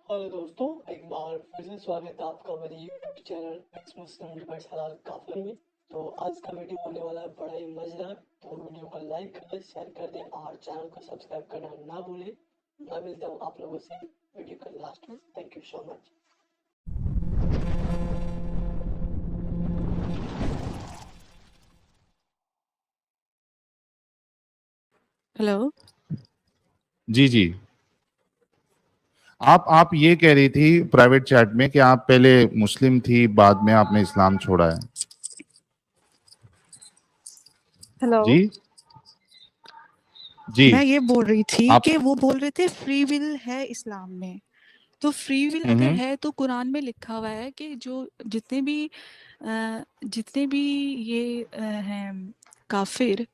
Hello दोस्तों, एक बार फिर से स्वागत है आपका मेरे यूट्यूब चैनल एक्स मुस्लिम डिवाइस हलाल काफिर में। तो आज का वीडियो होने वाला है बड़ा ही मजेदार। तो वीडियो को लाइक कर दें, शेयर कर दें और चैनल को सब्सक्राइब करना ना भूलें। मैं मिलता हूँ आप लोगों से वीडियो के लास्ट में। Thank you so much. Hello. जी जी। आप ये कह रही थी प्राइवेट चैट में कि आप पहले मुस्लिम थी, बाद में आपने इस्लाम छोड़ा है। हेलो। जी जी। मैं ये बोल रही थी आप कि वो बोल रहे थे फ्री विल है इस्लाम में। तो फ्री विल अगर हम्म है तो कुरान में लिखा हुआ है कि जो जितने भी ये हैं काफिर,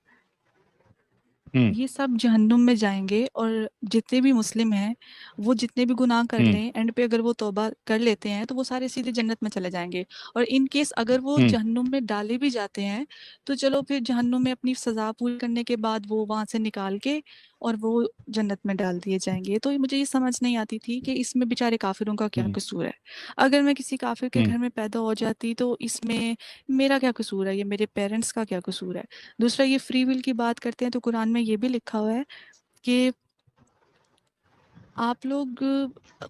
हम्म ये सब जहन्नुम में जाएंगे। और जितने भी मुस्लिम हैं वो जितने भी गुनाह कर हम्म लें, एंड पे अगर वो तौबा कर लेते हैं तो वो सारे सीधे जन्नत में चले जाएंगे। और इन केस अगर वो हम्म जहन्नुम में डाले भी जाते हैं तो चलो फिर जहन्नुम में अपनी सज़ा पूरी करने के बाद वो वहाँ से निकाल के और वो जन्नत में डाल दिए जाएंगे। तो मुझे ये समझ नहीं आती थी कि इसमें बेचारे काफिरों का क्या हम्म कसूर है। अगर मैं किसी काफिर के हम्म घर में पैदा हो जाती तो इसमें मेरा क्या कसूर है, ये मेरे पेरेंट्स का क्या कसूर है। दूसरा, ये फ्री विल की बात करते हैं तो कुरान में ये भी लिखा हुआ है कि आप लोग,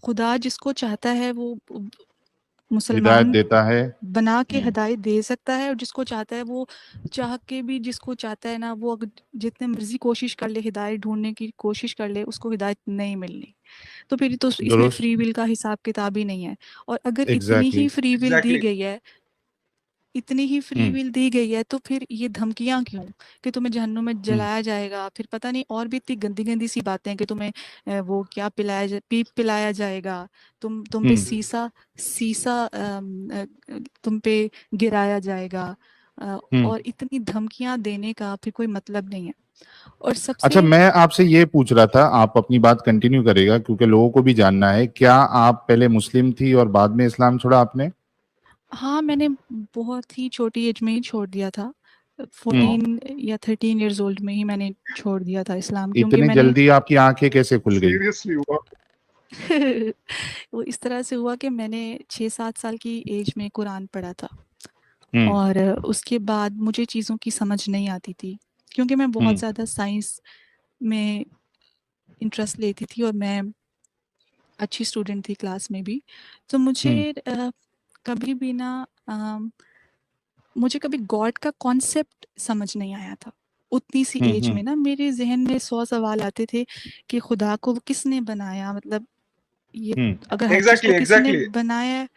खुदा जिसको चाहता है वो हिदायत मुसलमान देता है। बना के हिदायत दे सकता है, और जिसको चाहता है वो चाह के भी, जिसको चाहता है ना वो अगर जितने मर्जी कोशिश कर ले, हिदायत ढूंढने की कोशिश कर ले, उसको हिदायत नहीं मिलनी। तो फिर तो इसमें दुरुस्त। फ्री विल का हिसाब किताब ही नहीं है। और अगर इतनी exactly he free will the exactly. गई है, इतनी ही फ्री हम्म विल दी गई है, तो फिर ये धमकियां क्यों कि तुम्हें जहन्नुम में हम्म जलाया जाएगा, फिर पता नहीं और भी इतनी गंदी गंदी सी बातें हैं कि तुम्हें वो क्या पीप पिलाया जाएगा, तुम पे हम्म सीसा सीसा तुम पे गिराया जाएगा। हम्म और इतनी धमकियां देने का फिर कोई मतलब नहीं है। और अच्छा, सबसे, मैं आपसे ये पूछ रहा था, आप अपनी बात कंटिन्यू करेगा क्योंकि लोगों को भी जानना है। क्या आप पहले मुस्लिम थी और बाद में इस्लाम छोड़ा आपने? हाँ, मैंने बहुत ही छोटी एज में ही छोड़ दिया था। हम्म 14 या 13 इयर्स ओल्ड में ही मैंने छोड़ दिया था इस्लाम, क्योंकि इतनी मैंने जल्दी आपकी आंखें कैसे खुल गई? सीरियसली हुआ। वो इस तरह से हुआ कि मैंने 6-7 साल की एज में कुरान पढ़ा था। हम्म और उसके बाद मुझे चीज़ों की समझ नहीं आती थी, क्योंकि मैं बहुत हम्म ज़्यादा साइंस में इंटरेस्ट लेती थी और मैं अच्छी स्टूडेंट थी क्लास में भी। तो हम्म मुझे कभी भी ना, मुझे कभी गॉड का कॉन्सेप्ट समझ नहीं आया था। उतनी सी एज हम्म में ना मेरे जहन में 100 सवाल आते थे कि खुदा को किसने बनाया, मतलब ये हम्म अगर हर चीज़ को एग्जैक्टली किसी ने एग्जैक्टली बनाया है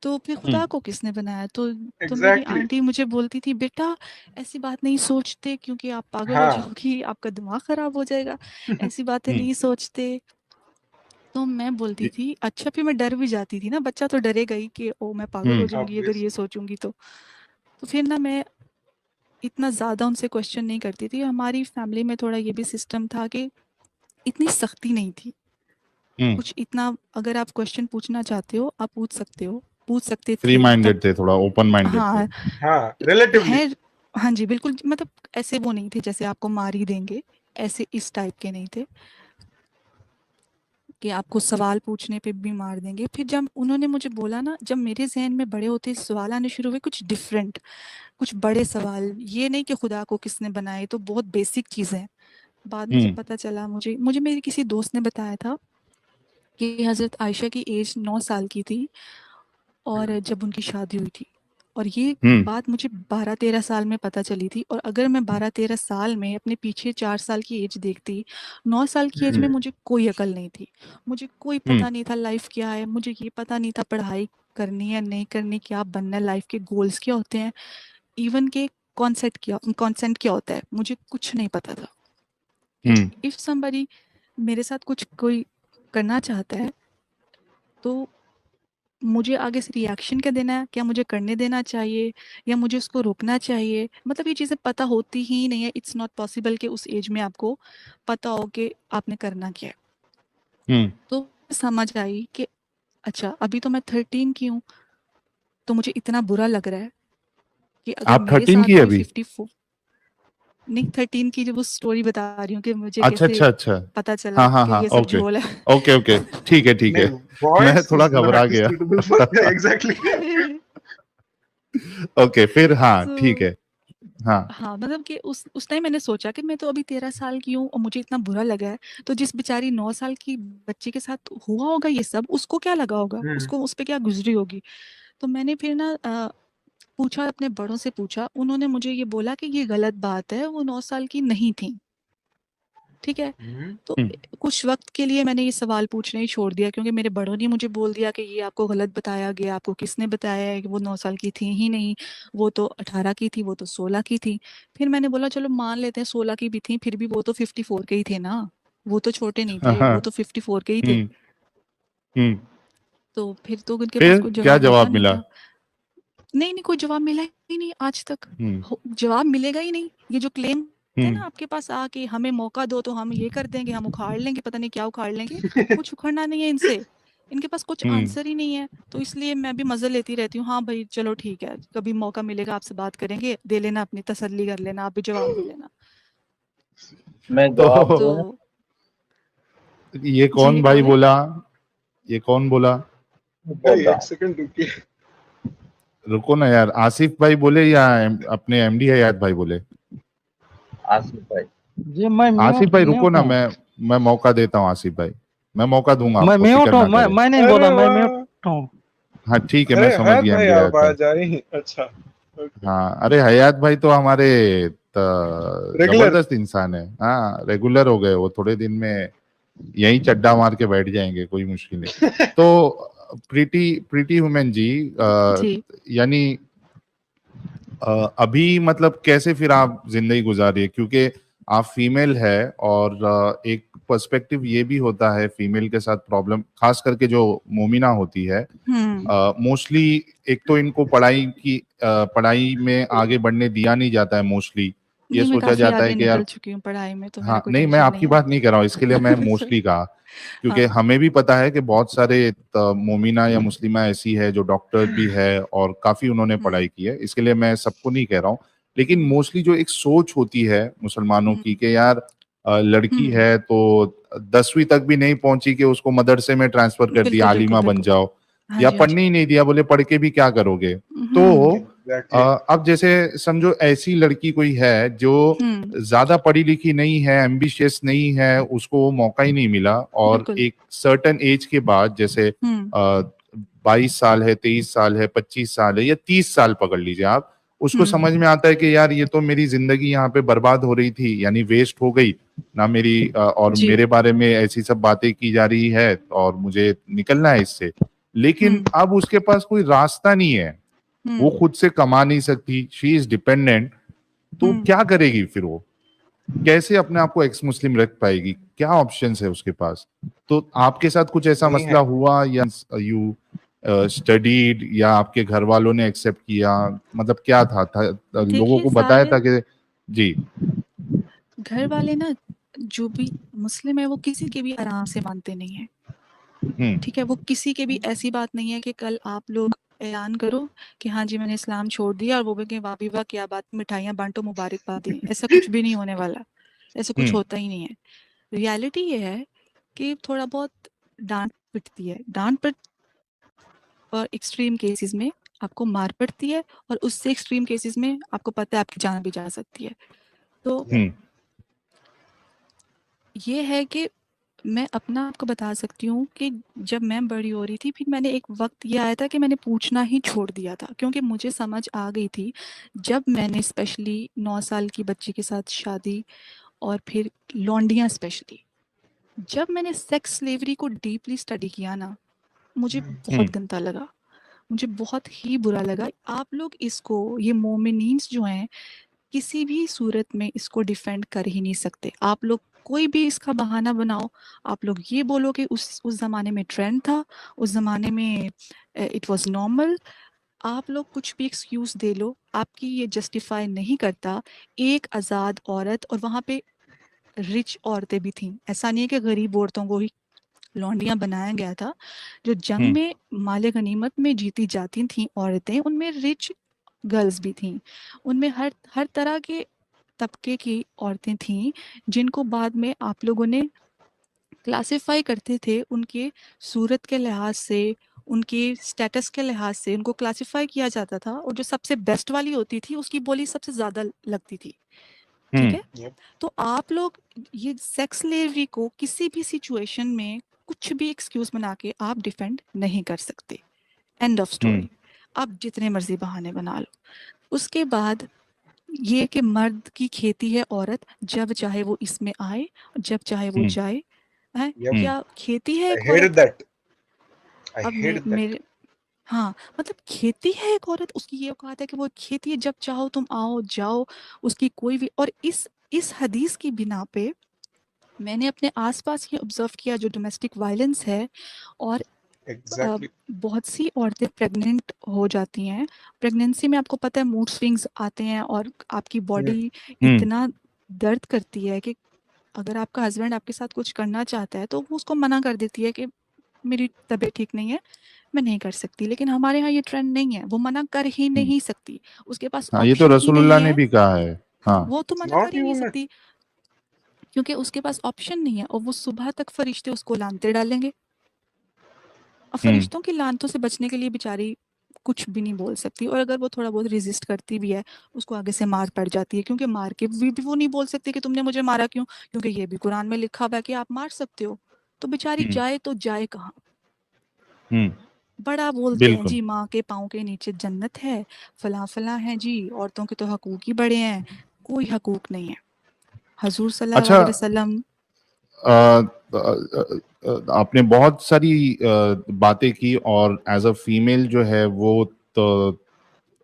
तो फिर खुदा हम्म को किसने बनाया। तो मेरी एग्जैक्टली। आंटी मुझे बोलती थी, बेटा ऐसी बात नहीं सोचते क्योंकि आप पागल हो हाँ। जाओगी, आपका दिमाग खराब हो जाएगा, ऐसी बातें हम्म नहीं सोचते। तो मैं बोलती ये- थी अच्छा, फिर मैं डर भी जाती थी ना, बच्चा तो डरेगा ही कि ओ मैं पागल हो हम्म जाऊंगी अगर ये ऑब्वियसली। सोचूंगी तो फिर ना मैं इतना ज़्यादा उनसे क्वेश्चन नहीं करती थी। हमारी फैमिली में थोड़ा ये भी सिस्टम था कि इतनी सख्ती नहीं थी। हम्म कुछ इतना, अगर आप क्वेश्चन पूछना चाहते हो आप पूछ सकते हो, पूछ सकते फ्री थे तब। माइंडेड थे, थोड़ा ओपन माइंडेड थे। हाँ हाँ, रिलेटिवली। है। हाँ जी बिल्कुल, मतलब ऐसे वो नहीं थे जैसे आपको मार ही देंगे, ऐसे इस टाइप के नहीं थे कि आपको सवाल पूछने पे भी मार देंगे। फिर जब उन्होंने मुझे बोला ना, जब मेरे जहन में बड़े होते सवाल आने शुरू हुए, कुछ डिफरेंट, कुछ बड़े सवाल, ये नहीं कि खुदा को किसने बनाया, ये तो बहुत बेसिक चीज़ें हैं। बाद में जब हम्म पता चला, मुझे मुझे मेरी किसी दोस्त ने बताया था कि हज़रत आयशा की एज 9 साल की थी और जब उनकी शादी हुई थी। और ये हम्म बात मुझे 12-13 साल में पता चली थी। और अगर मैं 12-13 साल में अपने पीछे 4 साल की एज देखती, 9 साल की एज में मुझे कोई अकल नहीं थी, मुझे कोई हम्म पता नहीं था लाइफ क्या है, मुझे ये पता नहीं था पढ़ाई करनी है नहीं करनी, क्या बनना है, लाइफ के गोल्स क्या होते हैं, इवन के कॉन्सेंट क्या होता है, मुझे कुछ नहीं पता था। हम्म इफ समबडी मेरे साथ कुछ कोई करना चाहता है तो मुझे आगे से रिएक्शन क्या देना है, क्या मुझे करने देना चाहिए या मुझे उसको रोकना चाहिए, मतलब ये चीज़ें पता होती ही नहीं है। इट्स नॉट पॉसिबल कि उस एज में आपको पता हो कि आपने करना क्या है। हम्म तो समझ आई कि अच्छा अभी तो मैं 13 की हूँ, तो मुझे इतना बुरा लग रहा है कि अगर आप मेरे 13 साथ की कोई अभी? 54, नहीं 13 की जो वो स्टोरी बता रही हूँ कि मुझे अच्छा कैसे अच्छा अच्छा। पता चला हाँ हाँ कि हाँ, ये सब ओके झोल है। ओके ओके, ठीक है ठीक है। नहीं, मैं voice थोड़ा is घबरा not गया। suitable for exactly. ओके, फिर हाँ ठीक तो है। हाँ हाँ, मतलब कि उस टाइम मैंने सोचा कि मैं तो अभी 13 साल की हूँ और मुझे इतना बुरा लगा है, तो जिस बेचारी 9 साल की बच्ची के साथ हुआ होगा ये सब, उसको क्या लगा होगा? उसको उस पे क्या गुज़री होगी? तो मैंने फिर ना पूछा, अपने बड़ों से पूछा, उन्होंने मुझे ये बोला कि ये गलत बात है, वो 9 साल की नहीं थी। ठीक है? तो कुछ वक़्त के लिए मैंने ये सवाल पूछना ही छोड़ दिया, क्योंकि मेरे बड़ों ने मुझे बोल दिया कि ये आपको गलत बताया गया, आपको किसने बताया है कि वो 9 साल की थी ही नहीं, वो तो 18 की थी, वो तो 16 की थी। फिर मैंने बोला चलो मान लेते हैं 16 की भी थी, फिर भी वो तो 54 के ही थे ना, वो तो छोटे नहीं थे, वो तो 54 के ही थे। हम्म हम्म। तो फिर तो उनके पास फिर कोई क्या जवाब बचा जवाब नहीं मिला? था। नहीं, नहीं, कोई जवाब मिला ही नहीं आज तक। हम्म जवाब मिलेगा ही नहीं। ये जो क्लेम थे ना हम्म आपके पास आके, हमें मौका दो तो हम ये कर देंगे, हम उखाड़ लेंगे, पता नहीं क्या उखाड़ लेंगे, कुछ उखड़ना नहीं है इनसे। इनके पास कुछ हम्म। आंसर ही नहीं है, तो इसलिए मैं भी मजे लेती रहती हूँ। हाँ भाई चलो ठीक है, कभी मौका मिलेगा आपसे बात करेंगे, दे लेना अपनी तसल्ली कर लेना, आप भी जवाब दे लेना। मैं जवाब तो दूं? तो ये कौन जी भाई बोले। बोला? ये कौन बोला? भाई एक सेकंड रुकिए। रुको ना यार, आसिफ भाई बोले या अपने एमडी हयात भाई बोले? आसिफ भाई। जी मैं आसिफ म्यूट भाई रुको म्यूट ना, हूँ। मैं मौका देता हूँ आसिफ भाई, मैं मौका दूंगा मैं आपको, म्यूट फिक्र हूँ, ना करें। मैं नहीं अरे बोला, मैं वाह, म्यूट हूँ। हाँ ठीक है, मैं अरे समझ हयात गया भाई एमडी हयात भाई। आवाज आ रही है। अच्छा, ओके। हाँ अरे हयात भाई तो हमारे रेगुलर। जबरदस्त इंसान है। हाँ रेगुलर हो गए वो, थोड़े दिन में यही चड्डा मार के बैठ जाएंगे, कोई मुश्किल नहीं। तो प्रीति प्रीति वुमेन जी, जी यानी अभी मतलब कैसे फिर आप जिंदगी गुजार रही है, क्योंकि आप फीमेल है और एक पर्सपेक्टिव ये भी होता है फीमेल के साथ प्रॉब्लम, खास करके जो मोमिना होती है मोस्टली, एक तो इनको पढ़ाई में आगे बढ़ने दिया नहीं जाता है मोस्टली। ये नहीं, मैं सोचा काफी जाता है आगे कि यार, निकल चुकी हूँ पढ़ाई में, तो मेरा हाँ कोई नहीं मैं टेंशन आपकी नहीं है। बात नहीं कर रहा हूँ, इसके लिए मैं सॉरी। मोस्टली कहा, क्योंकि हाँ। हमें भी पता है कि बहुत सारे मोमिना या मुस्लिमा ऐसी है जो डॉक्टर भी है और काफी उन्होंने पढ़ाई की है, इसके लिए मैं सबको नहीं कह रहा हूँ। लेकिन मोस्टली जो एक सोच होती है मुसलमानों की कि यार लड़की है तो 10वीं तक भी नहीं पहुंची कि उसको मदरसे में ट्रांसफर कर दिया, बिल्कुल बिल्कुल आलिमा बन बिल्कुल। जाओ, हाँ या जी, हाँ जी। पढ़ने ही नहीं दिया, बोले पढ़ के भी क्या करोगे। तो एग्जैक्टली। अब जैसे समझो ऐसी लड़की कोई है जो ज्यादा पढ़ी लिखी नहीं है, एम्बिशियस नहीं है, उसको वो मौका ही नहीं मिला, और बिल्कुल। एक सर्टेन एज के बाद जैसे 22 साल है, 23 साल है, 25 साल है, या 30 साल पकड़ लीजिए आप, उसको समझ में आता है कि यार ये तो मेरी जिंदगी यहाँ पे बर्बाद हो रही थी, यानी वेस्ट हो गई ना मेरी, और जी। मेरे बारे में ऐसी सब बातें की जा रही है और मुझे निकलना है इससे, लेकिन अब उसके पास कोई रास्ता नहीं है, वो खुद से कमा नहीं सकती, शी इज डिपेंडेंट, तो क्या करेगी फिर वो, कैसे अपने आप को एक्स मुस्लिम रख पाएगी, क्या ऑप्शंस है उसके पास? तो आपके साथ कुछ ऐसा नहीं मसला है। हुआ, या यू स्टडीड, या आपके घर वालों ने एक्सेप्ट किया, मतलब क्या था लोगों देखिए को बताया था साहिल, कि जी? घर वाले ना जो भी मुस्लिम है वो किसी के भी आराम से मानते नहीं है। ठीक है, वो किसी के भी ऐसी बात नहीं है कि कल आप लोग ऐलान करो कि हाँ जी मैंने इस्लाम छोड़ दिया और वो भी वाह भी वाह क्या बात, मिठाइयाँ बांटो, मुबारकबाद दें, ऐसा कुछ भी नहीं होने वाला, ऐसा कुछ होता ही नहीं है। रियलिटी ये है कि थोड़ा बहुत डांट पिटती है, डांट पिट, और एक्सट्रीम केसेस में आपको मार पड़ती है, और उससे एक्सट्रीम केसेस में आपको पता है आपकी जान भी जा सकती है। तो ये है कि मैं अपना आपको बता सकती हूँ कि जब मैं बड़ी हो रही थी, फिर मैंने एक वक्त ये आया था कि मैंने पूछना ही छोड़ दिया था, क्योंकि मुझे समझ आ गई थी, जब मैंने स्पेशली 9 साल की बच्ची के साथ शादी, और फिर लौंडियाँ स्पेशली, जब मैंने सेक्स स्लेवरी को डीपली स्टडी किया ना, मुझे बहुत गंदा लगा, मुझे बहुत ही बुरा लगा। आप लोग इसको, ये मोमिनीन्स जो हैं, किसी भी सूरत में इसको डिफेंड कर ही नहीं सकते। आप लोग कोई भी इसका बहाना बनाओ, आप लोग ये बोलो कि उस ज़माने में ट्रेंड था, उस ज़माने में इट वाज नॉर्मल, आप लोग कुछ भी एक्सक्यूज़ दे लो, आपकी ये जस्टिफाई नहीं करता। एक आज़ाद औरत, और वहाँ पे रिच औरतें भी थीं, ऐसा नहीं है कि गरीब औरतों को ही लौंडियाँ बनाया गया था। जो जंग में माले गनीमत में जीती जाती थीं औरतें, उनमें रिच गर्ल्स भी थीं, उनमें हर हर तरह के तबके की औरतें थीं जिनको बाद में आप लोगों ने क्लासिफाई करते थे उनके सूरत के लिहाज से, उनके स्टेटस के लिहाज से उनको क्लासिफाई किया जाता था, और जो सबसे बेस्ट वाली होती थी उसकी बोली सबसे ज़्यादा लगती थी, ठीक है? Yep. तो आप लोग ये सेक्स स्लेवरी को किसी भी सिचुएशन में कुछ भी एक्सक्यूज बना के आप डिफेंड नहीं कर सकते। End of story. आप जितने मर्जी बहाने बना लो। उसके बाद ये कि मर्द की खेती है औरत, जब चाहे वो इसमें आए, जब चाहे वो जाए, है Yep. क्या खेती है I एक hated औरत? that. I अब hated that. मेरे हाँ, मतलब खेती है एक औरत, उसकी ये औकात है कि वो खेती है, जब चाहो तुम आओ जाओ, उसकी कोई भी। और इस हदीस की बिना पे मैंने अपने आसपास ये ऑब्जर्व किया जो डोमेस्टिक वायलेंस है, और Exactly. बहुत सी औरतें प्रेग्नेंट हो जाती हैं। प्रेगनेंसी में आपको पता है मूड स्विंग्स आते हैं और आपकी बॉडी इतना दर्द करती है कि अगर आपका हस्बैंड आपके साथ कुछ करना चाहता है तो वो उसको मना कर देती है कि मेरी तबीयत ठीक नहीं है, मैं नहीं कर सकती। लेकिन हमारे यहाँ ये ट्रेंड नहीं है, वो मना कर ही नहीं सकती, उसके पास हाँ, ये तो ऑप्शन ही नहीं रसूलुल्लाह ने है। भी कहा है। हाँ, हाँ, वो तो मना Not कर ही नहीं even a सकती क्योंकि उसके पास ऑप्शन नहीं है, और वो सुबह तक फरिश्ते उसको लानते डालेंगे। और फरिश्तों की लानतों से बचने के लिए बेचारी कुछ भी नहीं बोल सकती, और अगर वो थोड़ा बहुत रेजिस्ट करती भी है उसको आगे से मार पड़ जाती है, क्योंकि मार के भी वो नहीं बोल सकती कि तुमने मुझे मारा क्यों, क्योंकि ये भी कुरान में लिखा हुआ है कि आप मार सकते हो। तो बेचारी जाए तो जाए कहाँ? बड़ा बोलते हैं बिल्कुल। जी माँ के पाँव के नीचे जन्नत है, फला फला है जी, औरतों के तो हकूक ही बड़े हैं। कोई हकूक नहीं है। हजूर सल्लल्लाहु अच्छा, अलैहि वसल्लम आपने बहुत सारी बातें की, और एज अ फीमेल जो है वो तो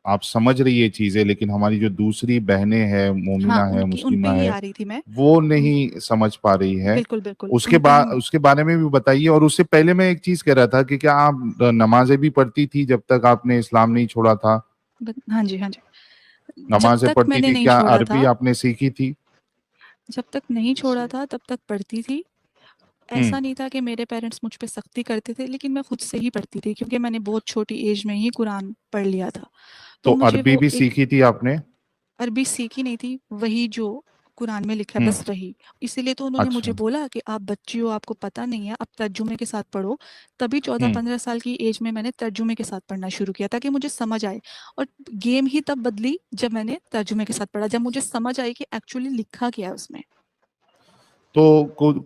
आप समझ रही है चीजें, लेकिन हमारी जो दूसरी बहनें हैं, हाँ, मोमिना है, उन पे मुस्लिमा ही है, आ रही थी मैं। वो नहीं समझ पा रही है। बिल्कुल बिल्कुल, उसके उन पे बाद ही। उसके बारे में भी बताइए। और उससे पहले मैं एक चीज कह रहा था कि क्या आप नमाजें भी पढ़ती थी जब तक आपने इस्लाम नहीं छोड़ा था? हाँ जी, हाँ जी। जब नमाजें तक पढ़ती मैंने थी, नहीं क्या छोड़ा अरबी था, आपने सीखी थी? जब तक नहीं छोड़ा था तब तक पढ़ती थी। हम्म ऐसा नहीं था कि मेरे पेरेंट्स मुझ पे सख्ती करते थे, लेकिन मैं खुद से ही पढ़ती थी क्योंकि मैंने बहुत छोटी एज में ही कुरान पढ़ लिया था। तो तो मुझे अरबी वो भी एक सीखी थी आपने? अरबी सीखी नहीं थी, वही जो कुरान में लिखा है हम्म बस वही। इसीलिए तो उन्होंने मुझे अच्छा। बोला कि आप बच्ची हो, आपको पता नहीं है, आप तर्जुमे के साथ पढ़ो। तभी 14-15 साल की एज में मैंने तर्जुमे के साथ पढ़ना शुरू किया ताकि मुझे समझ आए। और गेम ही तब बदली जब मैंने तर्जुमे के साथ पढ़ा, जब मुझे समझ आई कि एक्चुअली लिखा क्या है उसमें। तो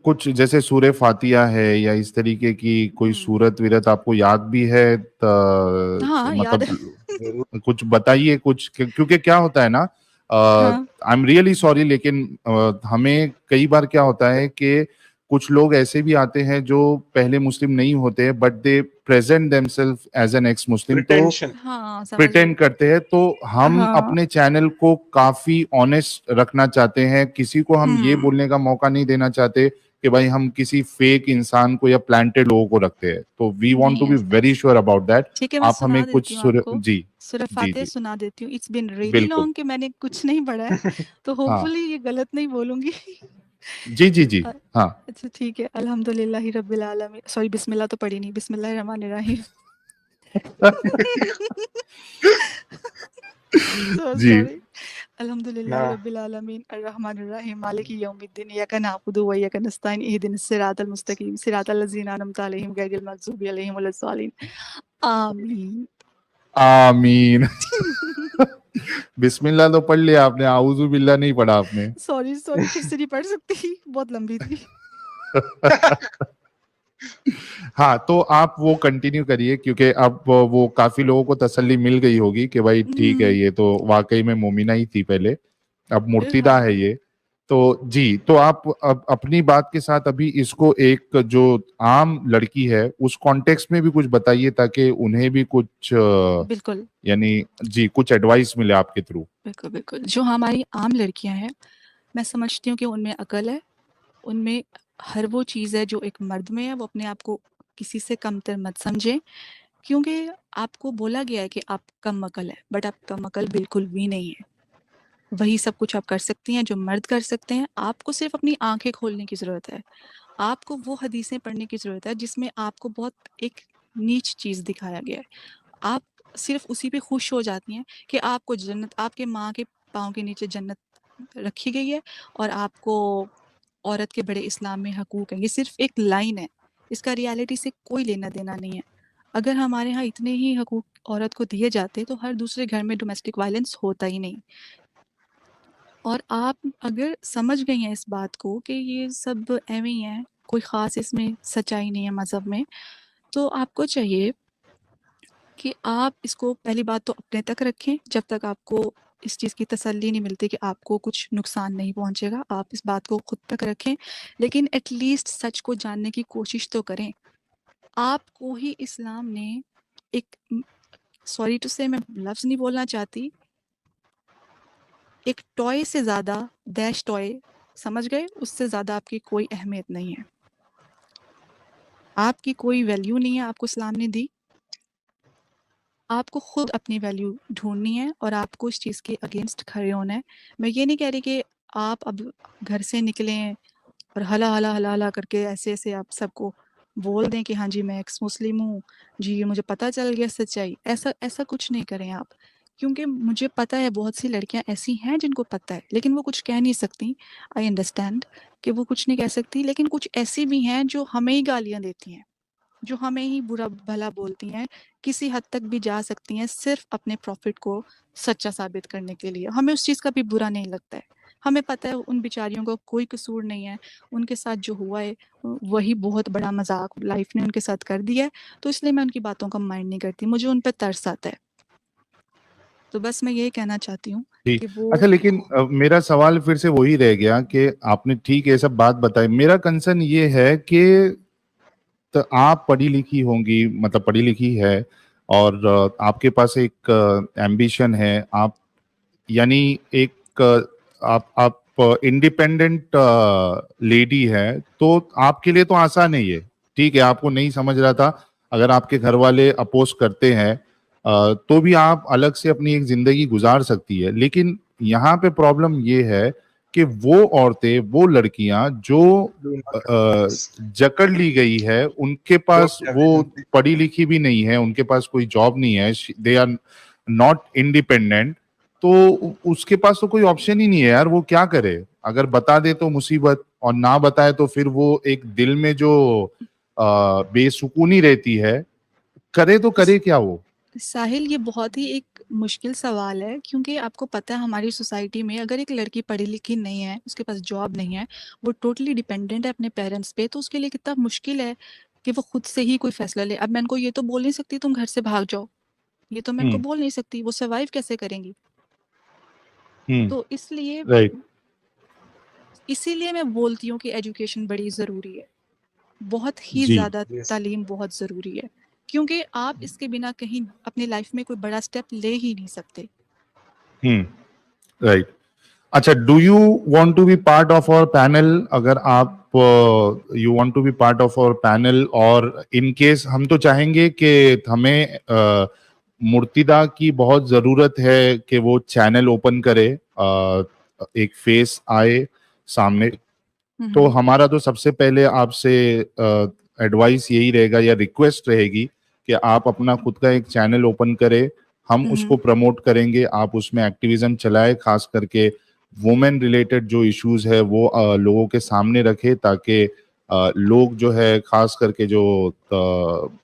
कुछ जैसे सूरह फातिहा है या इस तरीके की कोई सूरत वीरत आपको याद भी है? हाँ, याद है। मतलब कुछ बताइए कुछ, क्योंकि क्या होता है ना, हाँ। आई एम रियली सॉरी, लेकिन हमें कई बार क्या होता है कि कुछ लोग ऐसे भी आते हैं जो पहले मुस्लिम नहीं होते, but they present themselves as an ex Muslim, तो pretension. हाँ, समझ गई। प्रिटेंड करते हैं। तो हम हाँ। अपने चैनल को काफी ऑनेस्ट रखना चाहते हैं, किसी को हम ये बोलने का मौका नहीं देना चाहते कि भाई हम किसी फेक इंसान को या प्लांटेड लोगों को रखते हैं। तो वी वांट टू नहीं बी ऐसा। Very sure about that. ठीक है, मैं आप हमें सुना कुछ देती हूँ आपको। जी सूरह जी फातिहा जी सुना देती हूँ। इट्स बीन रियली बिल्कुल। लॉन्ग कि मैंने कुछ नहीं पढ़ा है, तो हाँ होपफुली ये गलत नहीं बोलूंगी। जी जी जी। अ, हाँ अच्छा ठीक है। अल्हम्दुलिल्लाहि रब्बिल आलमीन, सॉरी बिस्मिल्लाह तो पढ़ी नहीं, बिस्मिल्लाहिर रहमानिर रहीम। सो जी। सॉरी। अल्हम्दुलिल्लाहि Nah. रब्बिल आलमीन अर्रहमानिर रहीम मालिकी यौमिद्दीन इय्याका नअबुदु व इय्याका नस्तईन इहदिनस सिरातल मुस्तकीम सिरातल लज़ीना अनअमता अलैहिम गैरिल मग़ज़ूबि अलैहिम वलद्दालिन। आमीन। आमीन। बिस्मिल्लाह तो पढ़ लिया आपने, आऊज़ु बिल्लाह नहीं पढ़ा आपने। सॉरी सॉरी, फिर से नहीं पढ़ सकती, बहुत लंबी थी। हाँ, तो आप वो कंटिन्यू करिए, क्योंकि अब वो काफी लोगों को तसल्ली मिल गई होगी कि भाई ठीक है, ये तो वाकई में मोमिना ही थी पहले, अब मुर्तिदा है हाँ। ये। तो जी, तो आप अब अपनी बात के साथ अभी इसको एक जो आम लड़की है उस कॉन्टेक्स्ट में भी कुछ बताइए, ताकि उन्हें भी कुछ बिल्कुल, यानी जी कुछ एडवाइस मिले आपके थ्रू। बिल्कुल, बिल्कुल। जो हमारी आम लड़कियाँ हैं, मैं समझती हूँ कि उनमें अकल है, उनमें हर वो चीज़ है जो एक मर्द में है, वो अपने आप को किसी से कमतर मत समझें, क्योंकि आपको बोला गया है कि आप कम अकल हैं, बट आप कम अकल बिल्कुल भी नहीं हैं। वही सब कुछ आप कर सकती हैं जो मर्द कर सकते हैं, आपको सिर्फ़ अपनी आँखें खोलने की ज़रूरत है। आपको वो हदीसें पढ़ने की ज़रूरत है जिसमें आपको बहुत एक नीच चीज़ दिखाया गया है। आप सिर्फ़ उसी पे खुश हो जाती हैं कि आपको जन्नत, आपके माँ के पाँव के नीचे जन्नत रखी गई है और आपको औरत के बड़े इस्लाम में हकूक हैं। ये सिर्फ एक लाइन है, इसका रियलिटी से कोई लेना देना नहीं है। अगर हमारे यहाँ इतने ही हकूक औरत को दिए जाते तो हर दूसरे घर में डोमेस्टिक वायलेंस होता ही नहीं। और आप अगर समझ गई हैं इस बात को कि ये सब एवं ही है, कोई ख़ास इसमें सच्चाई नहीं है मज़हब में, तो आपको चाहिए कि आप इसको पहली बात तो अपने तक रखें, जब तक आपको इस चीज़ की तसल्ली नहीं मिलती कि आपको कुछ नुकसान नहीं पहुंचेगा, आप इस बात को खुद तक रखें। लेकिन एटलीस्ट सच को जानने की कोशिश तो करें। आपको ही इस्लाम ने एक, सॉरी टू से मैं लफ्ज़ नहीं बोलना चाहती, एक टॉय से ज़्यादा, डैश टॉय, समझ गए, उससे ज़्यादा आपकी कोई अहमियत नहीं है, आपकी कोई वैल्यू नहीं है, आपको इस्लाम ने दी। आपको खुद अपनी वैल्यू ढूंढनी है और आपको इस चीज़ के अगेंस्ट खड़े होना है। मैं ये नहीं कह रही कि आप अब घर से निकलें और हला हला हला हला करके ऐसे ऐसे आप सबको बोल दें कि हाँ जी मैं एक्स मुस्लिम हूँ जी, ये मुझे पता चल गया सच्चाई। ऐसा ऐसा कुछ नहीं करें आप, क्योंकि मुझे पता है बहुत सी लड़कियां ऐसी हैं जिनको पता है लेकिन वो कुछ कह नहीं सकती। आई अंडरस्टैंड कि वो कुछ नहीं कह सकती, लेकिन कुछ ऐसी भी हैं जो हमें ही गालियां देती हैं, जो हमें ही बुरा भला बोलती हैं, किसी हद तक भी जा सकती हैं सिर्फ अपने प्रॉफिट को सच्चा साबित करने के लिए। हमें उस चीज़ का भी बुरा नहीं लगता है, हमें पता है उन बेचारियों का कोई कसूर नहीं है, उनके साथ जो हुआ है वही बहुत बड़ा मजाक लाइफ ने उनके साथ कर दिया है, तो इसलिए मैं उनकी बातों का माइंड नहीं करती, मुझे उन पर तरस आता है। तो बस मैं यही कहना चाहती हूँ जी। कि वो अच्छा, लेकिन मेरा सवाल फिर से वही रह गया कि आपने ठीक है सब बात बताई, मेरा कंसर्न ये है कि तो आप पढ़ी लिखी होंगी, मतलब पढ़ी लिखी है, और आपके पास एक एम्बिशन है, आप यानी एक आप इंडिपेंडेंट लेडी है, तो आपके लिए तो आसान है ये। ठीक है, आपको नहीं समझ रहा था, अगर आपके घर वाले अपोज करते हैं तो भी आप अलग से अपनी एक जिंदगी गुजार सकती है। लेकिन यहाँ पे प्रॉब्लम ये है कि वो औरतें, वो लड़कियां जो Do not जकड़ ली गई है, उनके पास don't have वो anything. पढ़ी लिखी भी नहीं है, उनके पास कोई जॉब नहीं है, दे आर नॉट इंडिपेंडेंट, तो उसके पास तो कोई ऑप्शन ही नहीं है यार, वो क्या करे? अगर बता दे तो मुसीबत, और ना बताए तो फिर वो एक दिल में जो बेसुकूनी रहती है, करे तो करे क्या वो? साहिल, ये बहुत ही एक मुश्किल सवाल है, क्योंकि आपको पता है हमारी सोसाइटी में अगर एक लड़की पढ़ी लिखी नहीं है, उसके पास जॉब नहीं है, वो टोटली डिपेंडेंट है अपने पेरेंट्स पे, तो उसके लिए कितना मुश्किल है कि वो खुद से ही कोई फैसला ले। अब मैं उनको ये तो बोल नहीं सकती तुम घर से भाग जाओ, ये तो मैं उनको बोल नहीं सकती, वो सर्वाइव कैसे करेंगी? तो इसलिए राइट। इसीलिए मैं बोलती हूँ कि एजुकेशन बड़ी ज़रूरी है, बहुत ही जी। ज़्यादा Yes. तालीम बहुत ज़रूरी है, क्योंकि आप इसके बिना कहीं अपनी लाइफ में कोई बड़ा स्टेप ले ही नहीं सकते। राइट। अच्छा, do you want to be part of our panel? अगर आप you want to be part of our panel, और इन केस हम तो चाहेंगे कि हमें मुर्तिदा की बहुत जरूरत है कि वो चैनल ओपन करे, एक फेस आए सामने। तो हमारा तो सबसे पहले आपसे एडवाइस यही रहेगा या रिक्वेस्ट रहेगी कि आप अपना खुद का एक चैनल ओपन करें, हम उसको प्रमोट करेंगे, आप उसमें एक्टिविज्म चलाए, खास करके वुमेन रिलेटेड जो इश्यूज है वो लोगों के सामने रखे, ताकि लोग जो है, खास करके जो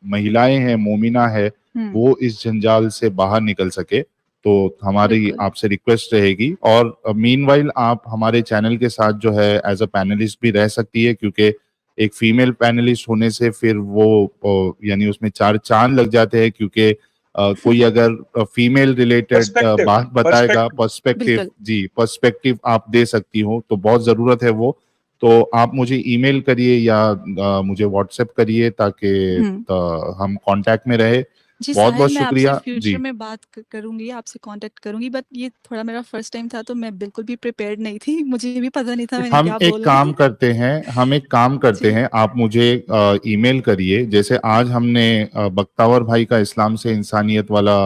महिलाएं हैं, मोमिना है, वो इस जंजाल से बाहर निकल सके। तो हमारी बिल्कुल। आपसे रिक्वेस्ट रहेगी, और मीनवाइल आप हमारे चैनल के साथ जो है एज अ पैनलिस्ट भी रह सकती है, क्योंकि एक फीमेल पैनलिस्ट होने से फिर वो यानी उसमें 4 चांद लग जाते हैं, क्योंकि कोई अगर फीमेल रिलेटेड Perspective. बात बताएगा, Perspective. पर्सपेक्टिव, बिल्कुल। जी, पर्सपेक्टिव आप दे सकती हो, तो बहुत जरूरत है वो। तो आप मुझे ईमेल करिए या मुझे व्हाट्सएप करिए, ताकि हम कांटेक्ट में रहे। जी बहुत साहिल, बहुत मैं आपसे शुक्रिया फ्यूचर जी। में बात करूंगी, आपसे कांटेक्ट करूंगी, बट ये थोड़ा मेरा फर्स्ट टाइम था तो मैं बिल्कुल भी प्रिपेयर्ड नहीं थी, मुझे भी पता नहीं था मैंने हम क्या एक बोलना काम है। करते हैं, जी। आप मुझे ईमेल करिए, जैसे आज हमने बख्तावर भाई का इस्लाम से इंसानियत वाला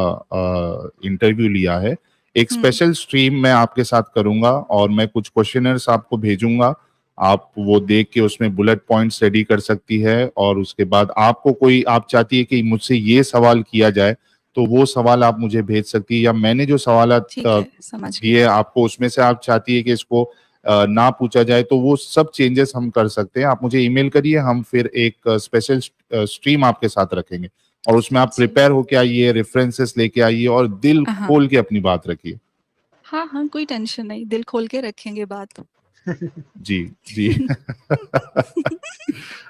इंटरव्यू लिया है, एक स्पेशल स्ट्रीम मैं आपके साथ करूंगा, और मैं कुछ क्वेश्चनर्स आपको भेजूंगा, आप वो देख के उसमें बुलेट पॉइंट्स रेडी कर सकती है, और उसके बाद आपको कोई, आप चाहती है कि मुझसे ये सवाल किया जाए, तो वो सवाल आप मुझे भेज सकती है, या मैंने जो सवाल ठीक है, समझ गई। दिए आपको उसमें से आप चाहती है कि इसको ना पूछा जाए, तो वो सब चेंजेस हम कर सकते हैं। आप मुझे ईमेल करिए, हम फिर एक स्पेशल स्ट्रीम आपके साथ रखेंगे और उसमें आप जी। प्रिपेयर होके आइए, रेफरेंसेस लेके आइए और दिल हाँ। खोल के अपनी बात रखिए। हाँ, हाँ, कोई टेंशन नहीं, दिल खोल के रखेंगे बात। जी जी।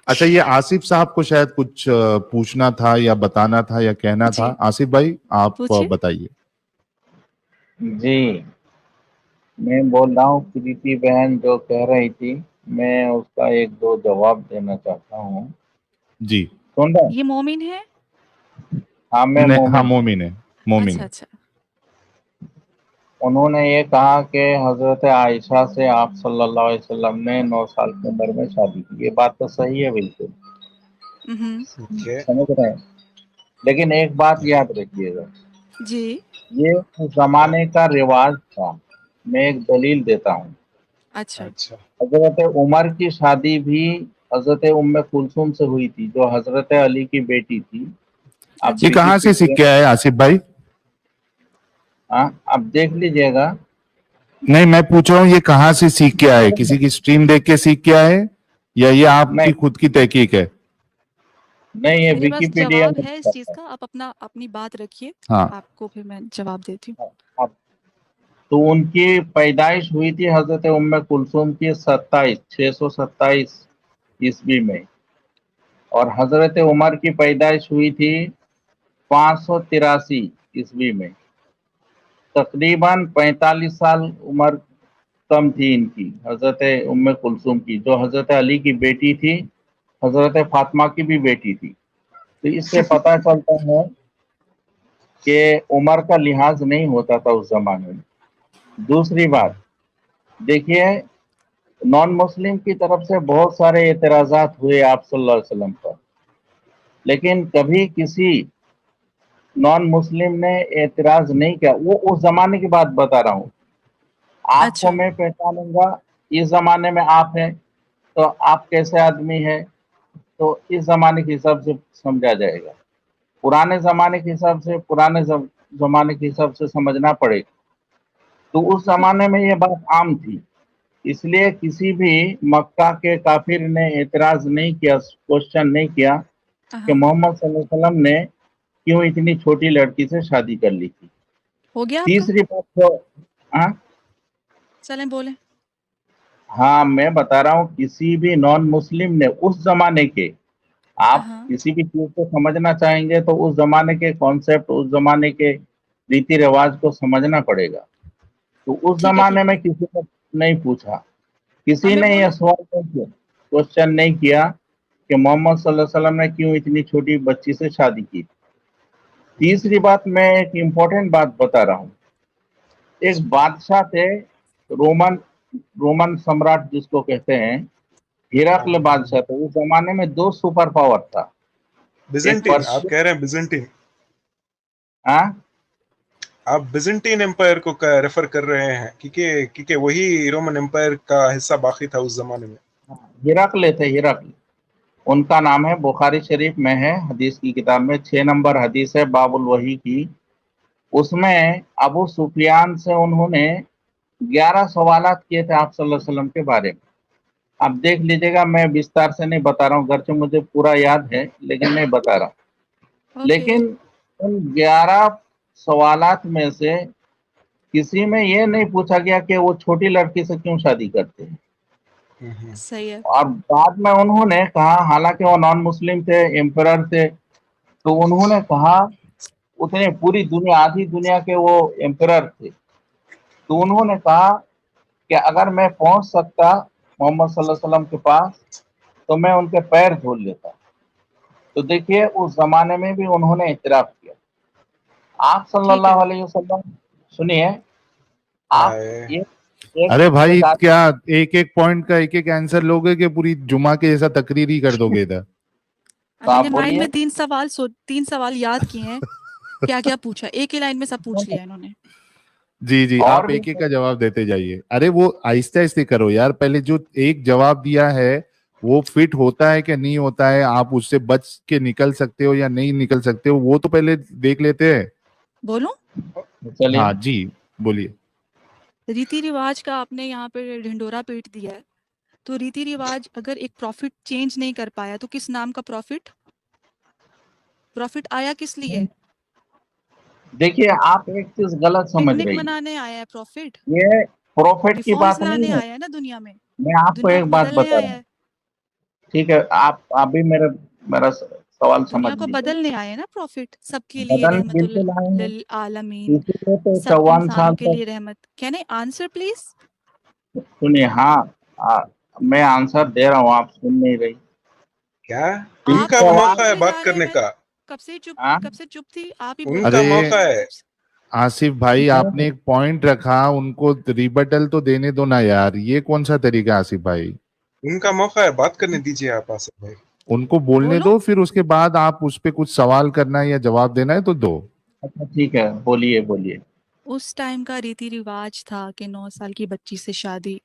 अच्छा, ये आसिफ साहब को शायद कुछ पूछना था या बताना था या कहना जी। था। आसिफ भाई आप पूछिए। बताइए। जी, मैं बोल रहा हूँ प्रीति बहन जो कह रही थी, मैं उसका एक दो जवाब देना चाहता हूँ। जी। सुन रहे हैं? ये मोमिन है? हाँ, मैं हाँ, मोमिन। मोमिन है, मोमिन अच्छा, है। अच्छा। उन्होंने ये कहा कि हजरत आयशा से आप सल्लल्लाहु अलैहि वसल्लम ने 9 साल की उम्र में शादी की। ये बात तो सही है, बिल्कुल Okay. समझ रहे हैं। लेकिन एक बात याद रखिएगा, जी। ये उस जमाने का रिवाज था। मैं एक दलील देता हूँ। अच्छा। अच्छा। हजरत उमर की शादी भी हजरत उम्मे कुलसुम से हुई थी, जो हजरत अली की बेटी थी। आप अच्छा। ये कहाँ से सीख के आए आसिफ भाई? हाँ, आप देख लीजिएगा। नहीं, मैं पूछ रहा हूँ ये कहाँ से सीख के आए? किसी की स्ट्रीम देख के सीख के आए या ये आपकी नहीं खुद की तहकीक है? नहीं, ये मेरे पास विकिपीडिया जवाब में है इस लिखा चीज़ था। का, आप अपनी बात रखिए, हाँ। आपको फिर मैं जवाब देती हूँ। अब तो उनकी पैदाइश हुई थी हजरत उम्मे कुलसुम की 627 ईस्वी में, और हजरत उमर की पैदाइश हुई थी 583 ईस्वी में। तकरीबन 45 साल उम्र कम थी इनकी, हजरत उम्मे कुलसुम की, जो हजरत अली की बेटी थी, हजरत फातिमा की भी बेटी थी। तो इससे पता चलता है कि उम्र का लिहाज नहीं होता था उस जमाने में। दूसरी बात देखिए, नॉन मुस्लिम की तरफ से बहुत सारे एतराजात हुए आप सल्लल्लाहु अलैहि वसल्लम पर, लेकिन कभी किसी नॉन मुस्लिम ने एतराज नहीं किया। वो उस जमाने की बात बता रहा हूँ। आपको अच्छा। मैं पहचानूंगा, इस जमाने में आप हैं तो आप कैसे आदमी है, तो इस जमाने के हिसाब से समझा जाएगा। पुराने जमाने के हिसाब से, जमाने के हिसाब से समझना पड़ेगा। तो उस जमाने में ये बात आम थी, इसलिए किसी भी मक्का के काफिर ने एतराज नहीं किया, क्वेश्चन नहीं किया कि हाँ। मोहम्मद सल्लल्लाहु अलैहि वसल्लम ने क्यों इतनी छोटी लड़की से शादी कर ली थी। हो गया आपका? तीसरी बात तो, हाँ चलें बोलें। हाँ, मैं बता रहा हूँ, किसी भी नॉन मुस्लिम ने उस जमाने के, आप हाँ। किसी भी चीज को समझना चाहेंगे तो उस जमाने के कॉन्सेप्ट, उस जमाने के रीति रिवाज को समझना पड़ेगा। तो उस ठीक है, जमाने ठीक है। में किसी ने नहीं पूछा, अब किसी मैं ने बोलूं? यह सवाल नहीं किया, क्वेश्चन नहीं किया कि मोहम्मद सल्लल्लाहु अलैहि वसल्लम ने क्यों इतनी छोटी बच्ची से शादी की। तीसरी बात, मैं एक इम्पोर्टेंट बात बता रहा हूँ। एक बादशाह थे, रोमन रोमन सम्राट जिसको कहते हैं, हिरकल बादशाह थे। उस जमाने में दो सुपर पावर था, एक बिजेंटीन, आप पर्शियन। कह रहे हैं बिजेंटीन? हाँ, आप बिजेंटीन एम्पायर को रेफर कर रहे हैं, क्योंकि वही रोमन एम्पायर का हिस्सा बाकी था उस जमाने में। हिरकल थे, हिरकल उनका नाम है। बुखारी शरीफ में है, हदीस की किताब में 6 नंबर हदीस है, बाबुल वही की। उसमें अबू सुफियान से उन्होंने 11 सवालात किए थे आप सल्लल्लाहु अलैहि वसल्लम के बारे में। आप देख लीजिएगा, मैं विस्तार से नहीं बता रहा हूँ, गर्चे मुझे पूरा याद है लेकिन नहीं बता रहा हूँ। ओके। लेकिन उन 11 सवालात में से किसी में ये नहीं पूछा गया कि वो छोटी लड़की से क्यों शादी करते हैं। सही है। और बाद में उन्होंने कहा, हालांकि वो नॉन मुस्लिम थे, एम्परर थे, तो उन्होंने कहा, उतने पूरी दुनिया, आधी दुनिया के वो एम्परर थे, तो उन्होंने कहा कि अगर मैं पहुंच सकता मोहम्मद सल्लल्लाहु अलैहि वसल्लम के पास तो मैं उनके पैर धो लेता। तो देखिए, उस जमाने में भी उन्होंने इतराफ किया। आप ठीक है। सल्लल्लाहु अलैहि वसल्लम, सुनिए, आप आए, एक एक अरे भाई, एक आदमी, क्या एक एक पॉइंट का एक एक आंसर लोगे कि पूरी जुमा के जैसा तकरीर ही कर दोगे इधर? तो आप मैंने माइंड बोलिए। में 3 सवाल याद किए हैं। क्या-क्या पूछा? एक ही लाइन में सब पूछ लिया इन्होंने। जी जी, और आप भी एक एक का जवाब देते जाइए। अरे वो आहिस्ते आहिस्ते करो यार, पहले जो एक जवाब दिया है वो फिट होता है कि नहीं होता है, आप उससे बच के निकल सकते हो या नहीं निकल सकते हो, वो तो पहले देख लेते हैं। बोलूं? चलिए। हाँ जी, बोलिए। रीति रिवाज का आपने यहाँ पे ढिंडोरा पीट दिया है। तो रीति रिवाज अगर एक प्रॉफिट चेंज नहीं कर पाया तो किस नाम का प्रॉफिट? प्रॉफिट आया किस लिए? देखिए, आप एक चीज गलत समझ पिकनिक रही, मनाने आया है प्रॉफिट, ये प्रॉफिट की रिफॉर्म्स बात नहीं लाने है। आया है ना दुनिया में, मैं आपको दुनिया एक को बात बदलने बता आया रहा हूँ, है, ठीक है? आप भी मेरा सवाल समझ दुनिया को लीजिए। बदलने आए हैं ना प्रॉफिट, सबके लिए बदल रहमतुल बिल्कुल आए हैं, लिल आलमीन, इसीलिए तो सब 54 इंसानों साल के तक। लिए रहमत। Can I answer please? सुनिए, हाँ, मैं आंसर दे रहा हूँ, आप सुन नहीं रही। क्या? आप उनका क्यों मौका है बोले बात जा रहे हैं? करने मैं का, कब से चुप थी, आप ही बोल उनका रहे अरे मौका थे। है। आसिफ भाई, आपने एक पॉइंट रखा, उनको रिबटल तो देने दो ना यार, ये कौन सा तरीका है आसिफ भाई? उनका मौका है, बात करने दीजिए आप आसिफ भाई। उनको बोलने बोलो। दो, फिर उसके बाद आप उस पे कुछ सवाल करना है या जवाब देना है तो दो। अच्छा ठीक है, बोलिए बोलिए। उस टाइम का रीति रिवाज था कि 9 साल की बच्ची से शादी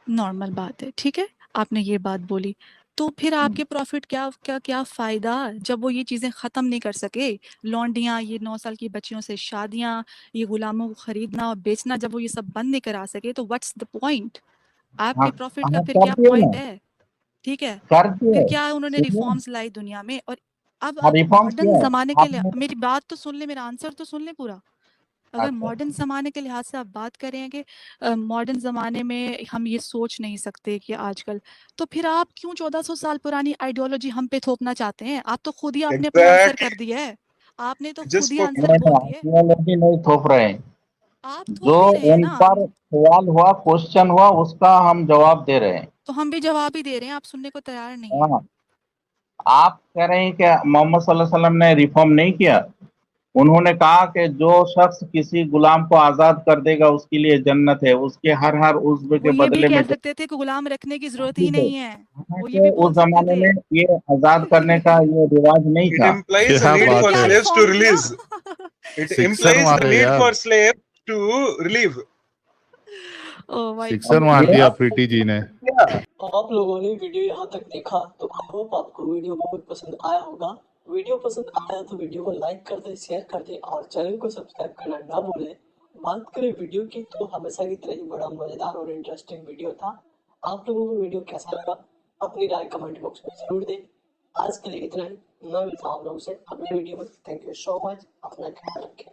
नॉर्मल बात है, ठीक है, आपने ये बात बोली। तो फिर आपके प्रॉफिट क्या क्या क्या फायदा जब वो ये चीजें खत्म नहीं कर सके? लौंडियां, ये 9 साल की बच्चियों से शादियां, ये गुलामों को खरीदना और बेचना, जब वो ये सब बंद नहीं करा सके तो व्हाट्स द पॉइंट? आपके हाँ, प्रॉफिट का हाँ, फिर कर क्या दिए पॉइंट ना, है? ठीक है, कर फिर दिए। क्या उन्होंने सुनिए, रिफॉर्म्स लाई दुनिया में? और अब हाँ, आप रिफॉर्म्स मॉडर्न किया जमाने के लिए, आपने। मेरी बात तो सुन ले, मेरा आंसर तो सुन ले पूरा। अगर अच्छा, मॉडर्न ज़माने के लिहाज से आप बात करें कि मॉडर्न ज़माने में हम ये सोच नहीं सकते कि आजकल, तो फिर आप क्यों 1400 साल पुरानी आइडियोलॉजी हम पे थोपना चाहते हैं? आप तो खुद ही आपने अपना आंसर एग्जैक्टली, कर दिया है, आपने तो खुद जस्ट ही फॉर आंसर नहीं बोल ना, दिया है। आइडियोलॉजी नहीं थोप रहे हैं। आप जो थोप ही रहे हैं उन ना, पर सवाल हुआ, क्वेश्चन हुआ, उसका हम जवाब दे रहे हैं। तो हम भी जवाब ही दे रहे हैं, आप सुनने को तैयार नहीं है। हाँ, आप कह रहे हैं कि मोहम्मद सल्लल्लाहु अलैहि वसल्लम ने रिफॉर्म नहीं किया। उन्होंने कहा कि जो शख्स किसी गुलाम को आजाद कर देगा उसके लिए जन्नत है, उसके हर उज्व वो के ये भी बदले कह में सकते थे कि गुलाम रखने की जरूरत ही जन्नत है। नहीं है, वो ये कि भी उस बोल सकते जमाने थे। में ये आजाद करने का ये रिवाज नहीं इट था। इम्प्लाइज क्या तो नीड फिर बात फॉर क्या है, स्लेव्स टू रिफॉर्म किया? Release, it sixer implies the मारे नीड यार, for slave to relieve. Oh my sixer god. मार ये दिया आप प्रीति जी ने। क्या? आप लोगों ने वीडियो यहाँ तक देखा तो आई होप आपको वीडियो बहुत पसंद आया होगा। वीडियो पसंद आया तो वीडियो को लाइक कर दे, शेयर कर दे और चैनल को सब्सक्राइब करना ना भूलें। बात करें वीडियो की तो हमेशा की तरह ही बड़ा मजेदार और इंटरेस्टिंग वीडियो था। आप लोगों को वीडियो कैसा लगा अपनी राय कमेंट बॉक्स में जरूर दें। आज के लिए इतना ही, मैं मिलता हूँ आप लोगों से अगले वीडियो में। थैंक यू सो मच, अपना ख्याल रखें।